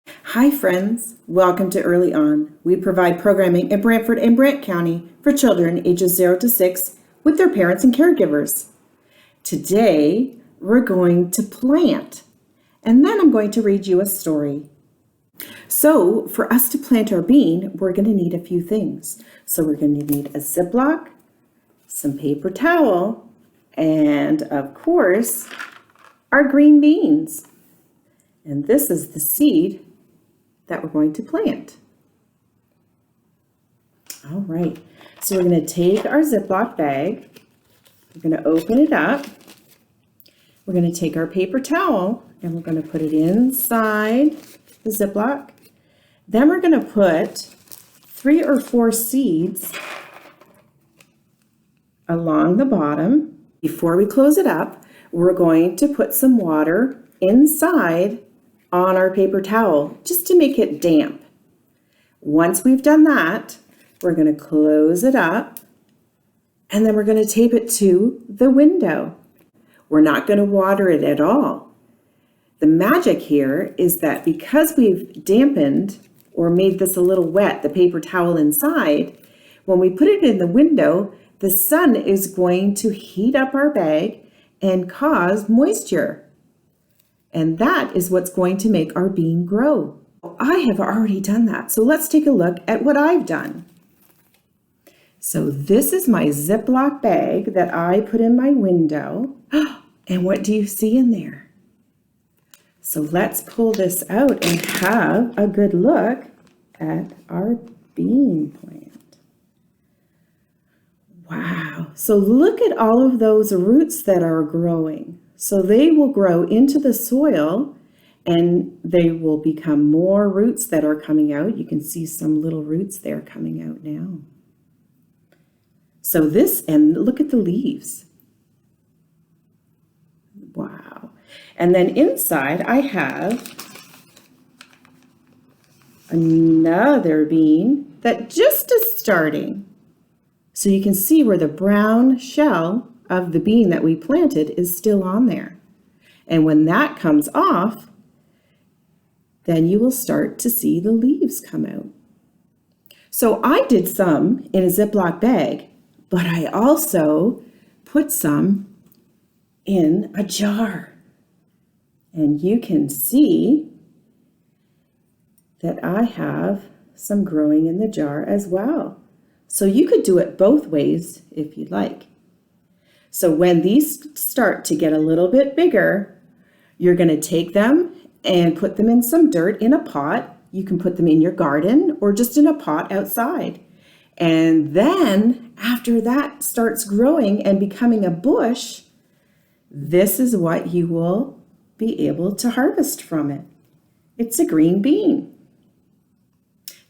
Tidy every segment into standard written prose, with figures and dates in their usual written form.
Hi friends, welcome to Early On. We provide programming in Brantford and Brant County for children ages 0 to 6 with their parents and caregivers. Today we're going to plant, and then I'm going to read you a story. So for us to plant our bean, we're going to need a few things. So we're going to need a Ziploc, some paper towel, and of course, our green beans. And this is the seed that we're going to plant. All right, so we're going to take our Ziploc bag, we're going to open it up, we're going to take our paper towel and we're going to put it inside the Ziploc. Then we're going to put 3 or 4 seeds along the bottom. Before we close it up, we're going to put some water inside on our paper towel just to make it damp. Once we've done that, we're going to close it up and then we're going to tape it to the window. We're not going to water it at all. The magic here is that because we've dampened or made this a little wet, the paper towel inside, when we put it in the window, the sun is going to heat up our bag and cause moisture. And that is what's going to make our bean grow. I have already done that. So let's take a look at what I've done. So this is my Ziploc bag that I put in my window. And what do you see in there? So let's pull this out and have a good look at our bean plant. Wow. So look at all of those roots that are growing. So they will grow into the soil and they will become more roots that are coming out. You can see some little roots there coming out now. So this, and look at the leaves. Wow. And then inside I have another bean that just is starting. So you can see where the brown shell of the bean that we planted is still on there. And when that comes off, then you will start to see the leaves come out. So I did some in a Ziploc bag, but I also put some in a jar. And you can see that I have some growing in the jar as well. So you could do it both ways if you'd like. So when these start to get a little bit bigger, you're going to take them and put them in some dirt in a pot. You can put them in your garden or just in a pot outside. And then after that starts growing and becoming a bush, this is what you will be able to harvest from it. It's a green bean.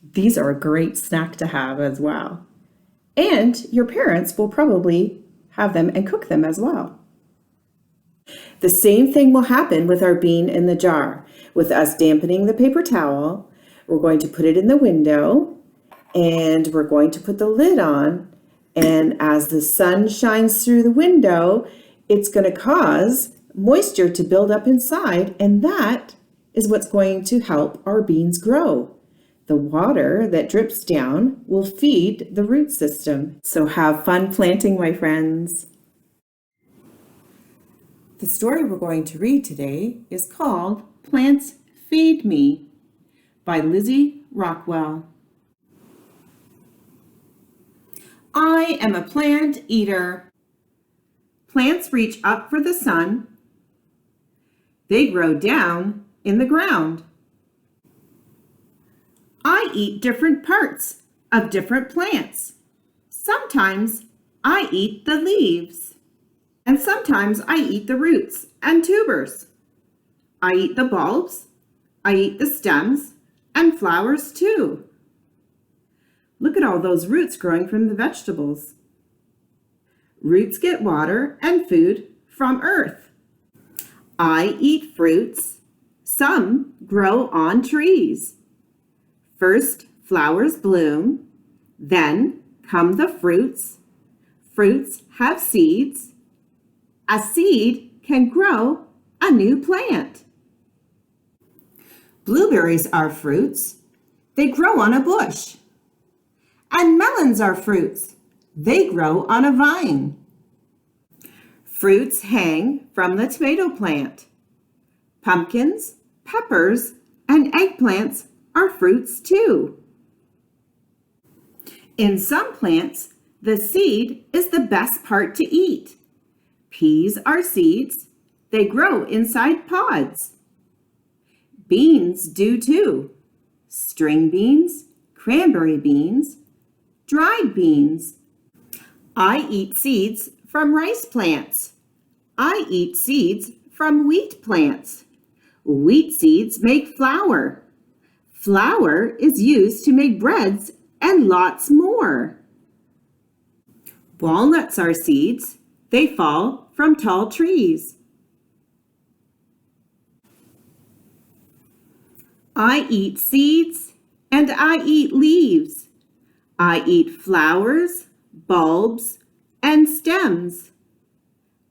These are a great snack to have as well. And your parents will probably have them and cook them as well. The same thing will happen with our bean in the jar. With us dampening the paper towel, we're going to put it in the window and we're going to put the lid on. And as the sun shines through the window, it's going to cause moisture to build up inside, and that is what's going to help our beans grow. The water that drips down will feed the root system. So have fun planting, my friends. The story we're going to read today is called Plants Feed Me by Lizzie Rockwell. I am a plant eater. Plants reach up for the sun. They grow down in the ground. I eat different parts of different plants. Sometimes I eat the leaves, and sometimes I eat the roots and tubers. I eat the bulbs, I eat the stems, and flowers too. Look at all those roots growing from the vegetables. Roots get water and food from earth. I eat fruits. Some grow on trees. First, flowers bloom, then come the fruits. Fruits have seeds. A seed can grow a new plant. Blueberries are fruits. They grow on a bush. And melons are fruits. They grow on a vine. Fruits hang from the tomato plant. Pumpkins, peppers, and eggplants are fruits too. In some plants, the seed is the best part to eat. Peas are seeds. They grow inside pods. Beans do too. String beans, cranberry beans, dried beans. I eat seeds from rice plants. I eat seeds from wheat plants. Wheat seeds make flour. Flour is used to make breads and lots more. Walnuts are seeds. They fall from tall trees. I eat seeds and I eat leaves. I eat flowers, bulbs, and stems.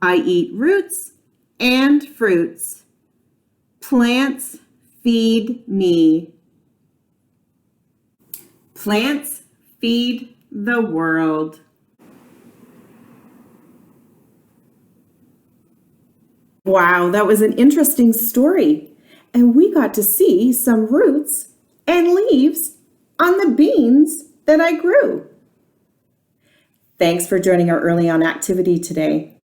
I eat roots and fruits. Plants feed me. Plants feed the world. Wow, that was an interesting story. And we got to see some roots and leaves on the beans that I grew. Thanks for joining our EarlyON activity today.